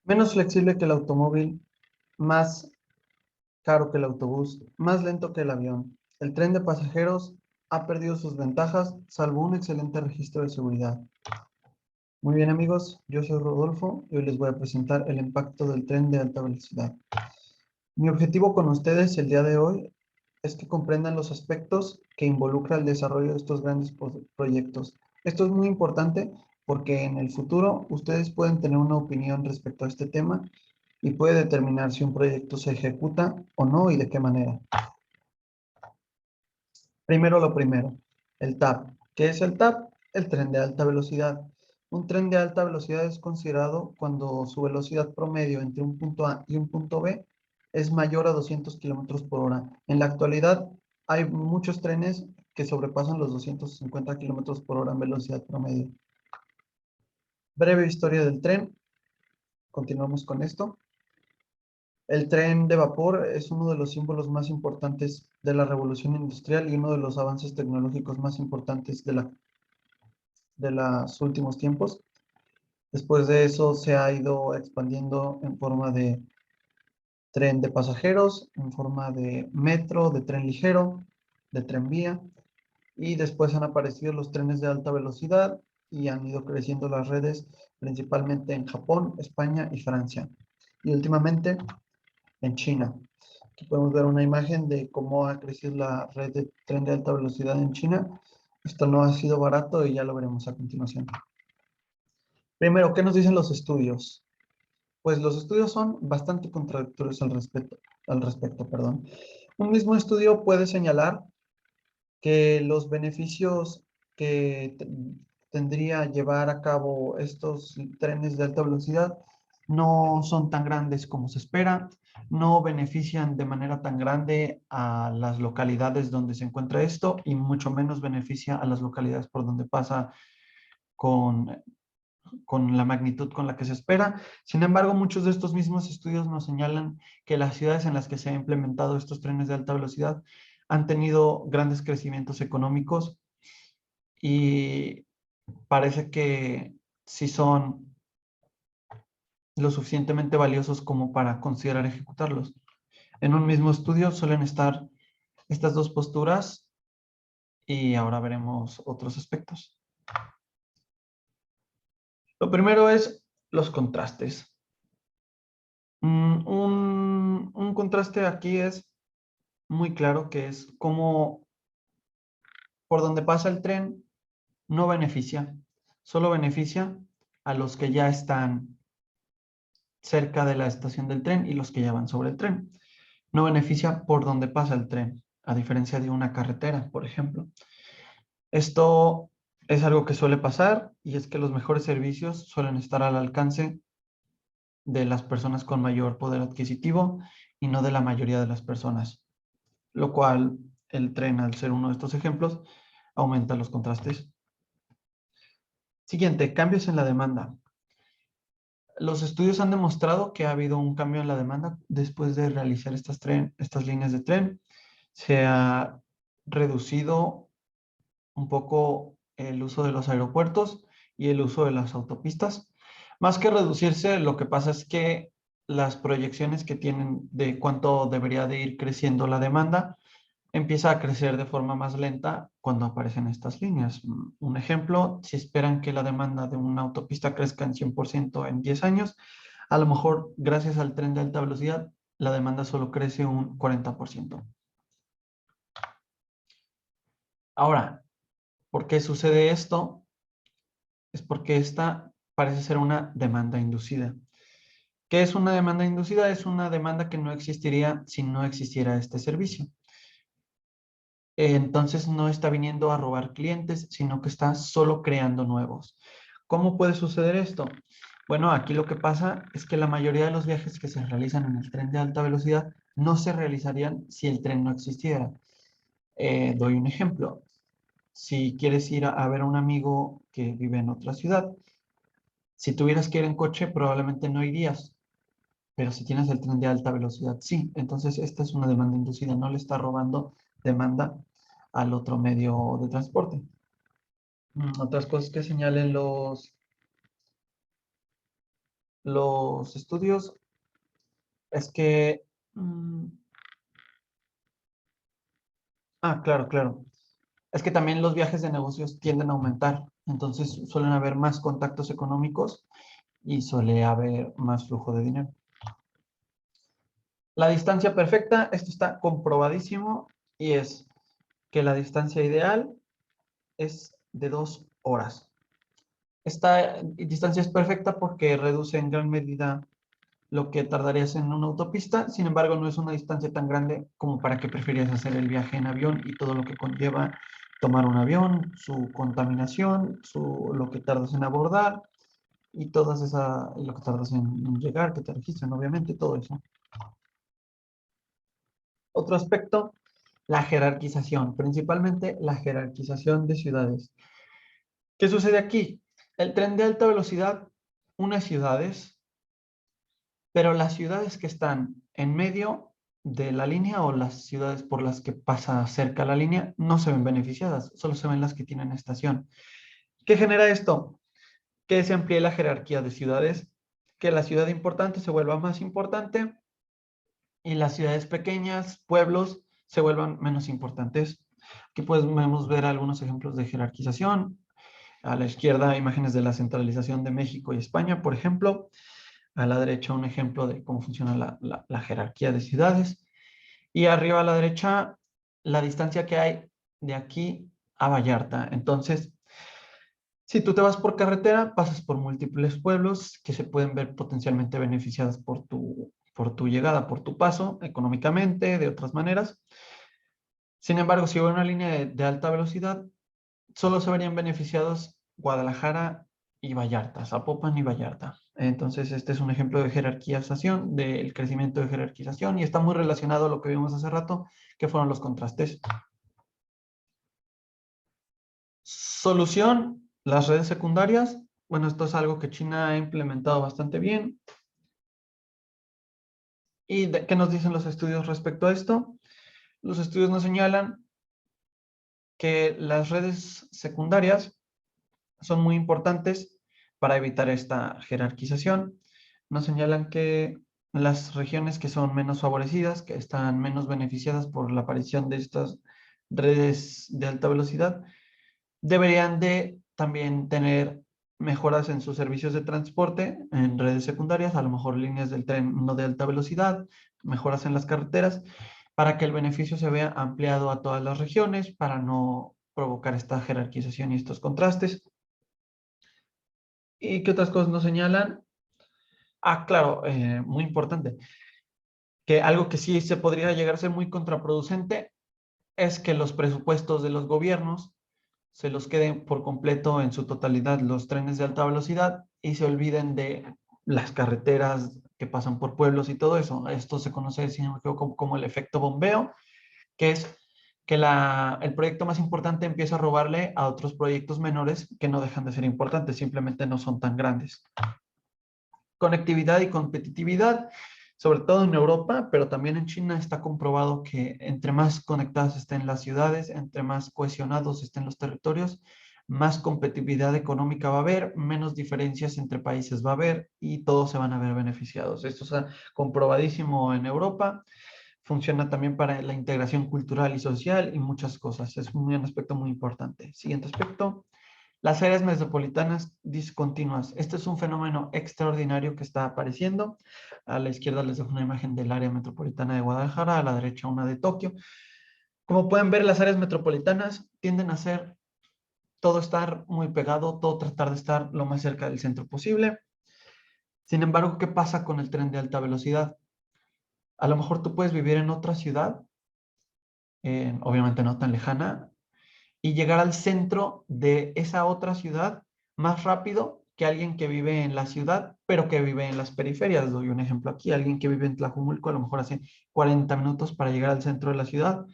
Menos flexible que el automóvil, más caro que el autobús, más lento que el avión. El tren de pasajeros ha perdido sus ventajas, salvo un excelente registro de seguridad. Muy bien, amigos, yo soy Rodolfo y hoy les voy a presentar el impacto del tren de alta velocidad. Mi objetivo con ustedes el día de hoy es que comprendan los aspectos que involucra el desarrollo de estos grandes proyectos. Esto es muy importante porque en el futuro ustedes pueden tener una opinión respecto a este tema y puede determinar si un proyecto se ejecuta o no y de qué manera. Primero lo primero, el TAP. ¿Qué es el TAP? El tren de alta velocidad. Un tren de alta velocidad es considerado cuando su velocidad promedio entre un punto A y un punto B es mayor a 200 kilómetros por hora. En la actualidad hay muchos trenes que sobrepasan los 250 kilómetros por hora en velocidad promedio. Breve historia del tren. Continuamos con esto. El tren de vapor es uno de los símbolos más importantes de la revolución industrial y uno de los avances tecnológicos más importantes de los últimos tiempos. Después de eso se ha ido expandiendo en forma de tren de pasajeros, en forma de metro, de tren ligero, de tranvía, y después han aparecido los trenes de alta velocidad y han ido creciendo las redes, principalmente en Japón, España y Francia. Y últimamente en China. Aquí podemos ver una imagen de cómo ha crecido la red de tren de alta velocidad en China. Esto no ha sido barato y ya lo veremos a continuación. Primero, ¿qué nos dicen los estudios? Pues los estudios son bastante contradictorios al respecto, perdón. Un mismo estudio puede señalar que los beneficios que tendría llevar a cabo estos trenes de alta velocidad no son tan grandes como se espera, no benefician de manera tan grande a las localidades donde se encuentra esto y mucho menos beneficia a las localidades por donde pasa con, con la magnitud con la que se espera. Sin embargo, muchos de estos mismos estudios nos señalan que las ciudades en las que se han implementado estos trenes de alta velocidad han tenido grandes crecimientos económicos y parece que sí son lo suficientemente valiosos como para considerar ejecutarlos. En un mismo estudio suelen estar estas dos posturas y ahora veremos otros aspectos. Lo primero es los contrastes. Un contraste aquí es muy claro, que es cómo por donde pasa el tren no beneficia, solo beneficia a los que ya están cerca de la estación del tren y los que ya van sobre el tren. No beneficia por donde pasa el tren, a diferencia de una carretera, por ejemplo. Esto es algo que suele pasar y es que los mejores servicios suelen estar al alcance de las personas con mayor poder adquisitivo y no de la mayoría de las personas, lo cual el tren, al ser uno de estos ejemplos, aumenta los contrastes. Siguiente, cambios en la demanda. Los estudios han demostrado que ha habido un cambio en la demanda después de realizar estas líneas de tren. Se ha reducido un poco el uso de los aeropuertos y el uso de las autopistas. Más que reducirse, lo que pasa es que las proyecciones que tienen de cuánto debería de ir creciendo la demanda empieza a crecer de forma más lenta cuando aparecen estas líneas. Un ejemplo, si esperan que la demanda de una autopista crezca en 100% en 10 años, a lo mejor gracias al tren de alta velocidad, la demanda solo crece un 40%. Ahora, ¿por qué sucede esto? Es porque esta parece ser una demanda inducida. ¿Qué es una demanda inducida? Es una demanda que no existiría si no existiera este servicio. Entonces no está viniendo a robar clientes, sino que está solo creando nuevos. ¿Cómo puede suceder esto? Bueno, aquí lo que pasa es que la mayoría de los viajes que se realizan en el tren de alta velocidad no se realizarían si el tren no existiera. Doy un ejemplo. Si quieres ir a ver a un amigo que vive en otra ciudad, si tuvieras que ir en coche, probablemente no irías, pero si tienes el tren de alta velocidad, sí. Entonces, esta es una demanda inducida, no le está robando demanda al otro medio de transporte. Otras cosas que señalen los estudios es que... claro, claro. Es que también los viajes de negocios tienden a aumentar. Entonces suelen haber más contactos económicos y suele haber más flujo de dinero. La distancia perfecta, esto está comprobadísimo y es que la distancia ideal es de 2 horas. Esta distancia es perfecta porque reduce en gran medida lo que tardarías en una autopista. Sin embargo, no es una distancia tan grande como para que prefieras hacer el viaje en avión y todo lo que conlleva tomar un avión, su contaminación, lo que tardas en abordar y lo que tardas en llegar, que te registren, obviamente, todo eso. Otro aspecto, la jerarquización, principalmente la jerarquización de ciudades. ¿Qué sucede aquí? El tren de alta velocidad une ciudades, pero las ciudades que están en medio de la línea o las ciudades por las que pasa cerca la línea no se ven beneficiadas, solo se ven las que tienen estación. ¿Qué genera esto? Que se amplíe la jerarquía de ciudades, que la ciudad importante se vuelva más importante y las ciudades pequeñas, pueblos, se vuelvan menos importantes. Aquí podemos ver algunos ejemplos de jerarquización. A la izquierda, imágenes de la centralización de México y España, por ejemplo. A la derecha, un ejemplo de cómo funciona la jerarquía de ciudades. Y arriba a la derecha, la distancia que hay de aquí a Vallarta. Entonces, si tú te vas por carretera, pasas por múltiples pueblos que se pueden ver potencialmente beneficiados por tu llegada, por tu paso, económicamente, de otras maneras. Sin embargo, si hubo una línea de alta velocidad, solo se verían beneficiados Guadalajara y Vallarta, Zapopan y Vallarta. Entonces, este es un ejemplo de jerarquización, del crecimiento de jerarquización, y está muy relacionado a lo que vimos hace rato, que fueron los contrastes. Solución, las redes secundarias. Bueno, esto es algo que China ha implementado bastante bien. ¿Y qué nos dicen los estudios respecto a esto? Los estudios nos señalan que las redes secundarias son muy importantes para evitar esta jerarquización. Nos señalan que las regiones que son menos favorecidas, que están menos beneficiadas por la aparición de estas redes de alta velocidad, deberían de también tener mejoras en sus servicios de transporte, en redes secundarias, a lo mejor líneas del tren no de alta velocidad, mejoras en las carreteras, para que el beneficio se vea ampliado a todas las regiones, para no provocar esta jerarquización y estos contrastes. ¿Y qué otras cosas nos señalan? Claro, muy importante, que algo que sí se podría llegar a ser muy contraproducente es que los presupuestos de los gobiernos se los queden por completo en su totalidad los trenes de alta velocidad y se olviden de las carreteras que pasan por pueblos y todo eso. Esto se conoce, si no me equivoco, como el efecto bombeo, que es que el proyecto más importante empieza a robarle a otros proyectos menores que no dejan de ser importantes, simplemente no son tan grandes. Conectividad y competitividad, sobre todo en Europa, pero también en China está comprobado que entre más conectadas estén las ciudades, entre más cohesionados estén los territorios, más competitividad económica va a haber, menos diferencias entre países va a haber y todos se van a ver beneficiados. Esto está comprobadísimo en Europa, funciona también para la integración cultural y social y muchas cosas. Es un aspecto muy importante. Siguiente aspecto. Las áreas metropolitanas discontinuas. Este es un fenómeno extraordinario que está apareciendo. A la izquierda les dejo una imagen del área metropolitana de Guadalajara, a la derecha una de Tokio. Como pueden ver, las áreas metropolitanas tienden a ser todo estar muy pegado, todo tratar de estar lo más cerca del centro posible. Sin embargo, ¿qué pasa con el tren de alta velocidad? A lo mejor tú puedes vivir en otra ciudad, obviamente no tan lejana, y llegar al centro de esa otra ciudad más rápido que alguien que vive en la ciudad, pero que vive en las periferias. Doy un ejemplo aquí, alguien que vive en Tlajumulco a lo mejor hace 40 minutos para llegar al centro de la ciudad,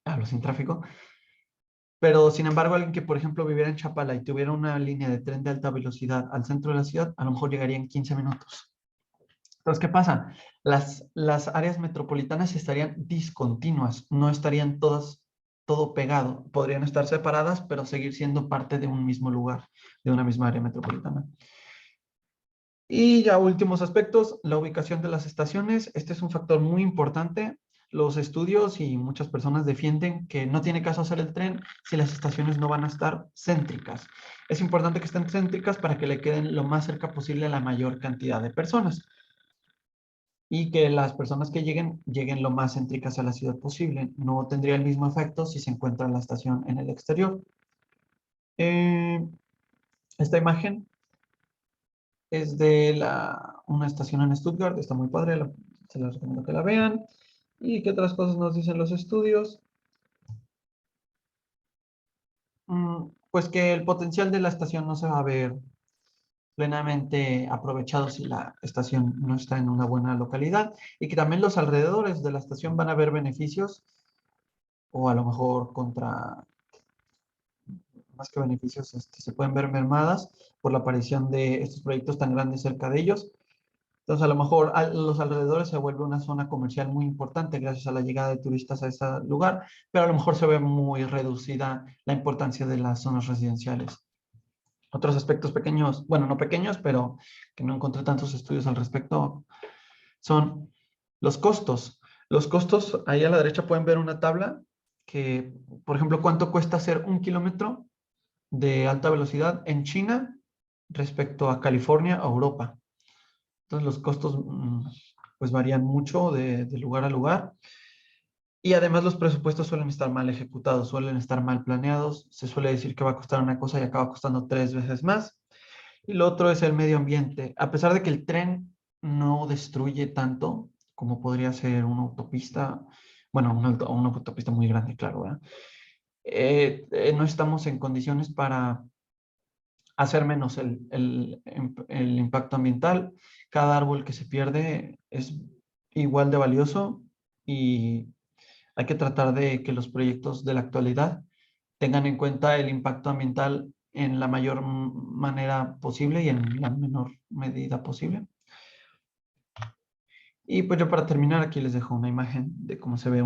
hablo sin tráfico, pero sin embargo alguien que por ejemplo viviera en Chapala y tuviera una línea de tren de alta velocidad al centro de la ciudad, a lo mejor llegaría en 15 minutos. Entonces, ¿qué pasa? Las áreas metropolitanas estarían discontinuas, no estarían todas todo pegado. Podrían estar separadas, pero seguir siendo parte de un mismo lugar, de una misma área metropolitana. Y ya últimos aspectos, la ubicación de las estaciones. Este es un factor muy importante. Los estudios y muchas personas defienden que no tiene caso hacer el tren si las estaciones no van a estar céntricas. Es importante que estén céntricas para que le queden lo más cerca posible a la mayor cantidad de personas y que las personas que lleguen lo más céntricas a la ciudad posible. No tendría el mismo efecto si se encuentra la estación en el exterior. Eh, esta imagen es de una estación en Stuttgart, está muy padre, se les recomiendo que la vean. ¿Y qué otras cosas nos dicen los estudios? Pues que el potencial de la estación no se va a ver plenamente aprovechado si la estación no está en una buena localidad y que también los alrededores de la estación van a haber beneficios o a lo mejor más que beneficios, se pueden ver mermadas por la aparición de estos proyectos tan grandes cerca de ellos. Entonces, a lo mejor los alrededores se vuelve una zona comercial muy importante gracias a la llegada de turistas a ese lugar, pero a lo mejor se ve muy reducida la importancia de las zonas residenciales. Otros aspectos pequeños, bueno, no pequeños, pero que no encontré tantos estudios al respecto, son los costos. Los costos, ahí a la derecha pueden ver una tabla que, por ejemplo, cuánto cuesta hacer 1 kilómetro de alta velocidad en China respecto a California o Europa. Entonces los costos pues varían mucho de lugar a lugar. Y además los presupuestos suelen estar mal ejecutados, suelen estar mal planeados. Se suele decir que va a costar una cosa y acaba costando 3 veces más. Y lo otro es el medio ambiente. A pesar de que el tren no destruye tanto como podría ser una autopista, bueno, una autopista muy grande, claro, ¿verdad? No estamos en condiciones para hacer menos el impacto ambiental. Cada árbol que se pierde es igual de valioso y hay que tratar de que los proyectos de la actualidad tengan en cuenta el impacto ambiental en la mayor manera posible y en la menor medida posible. Y pues yo para terminar aquí les dejo una imagen de cómo se ve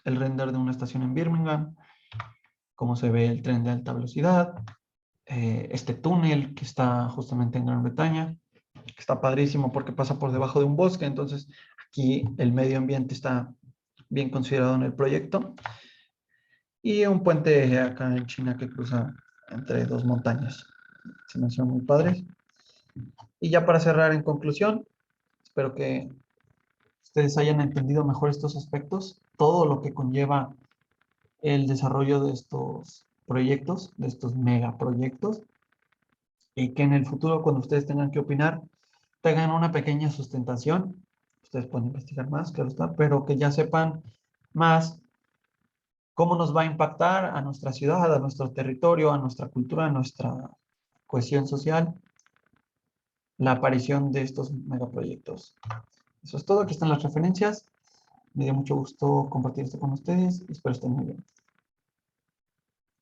el render de una estación en Birmingham, cómo se ve el tren de alta velocidad, este túnel que está justamente en Gran Bretaña, que está padrísimo porque pasa por debajo de un bosque, entonces aquí el medio ambiente está bien considerado en el proyecto. Y un puente acá en China que cruza entre dos montañas. Se me hicieron muy padres. Y ya para cerrar en conclusión, espero que ustedes hayan entendido mejor estos aspectos, todo lo que conlleva el desarrollo de estos proyectos, de estos megaproyectos, y que en el futuro, cuando ustedes tengan que opinar, tengan una pequeña sustentación. Ustedes pueden investigar más, claro está, pero que ya sepan más cómo nos va a impactar a nuestra ciudad, a nuestro territorio, a nuestra cultura, a nuestra cohesión social, la aparición de estos megaproyectos. Eso es todo, aquí están las referencias. Me dio mucho gusto compartir esto con ustedes y espero estén muy bien.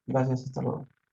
Gracias, hasta luego.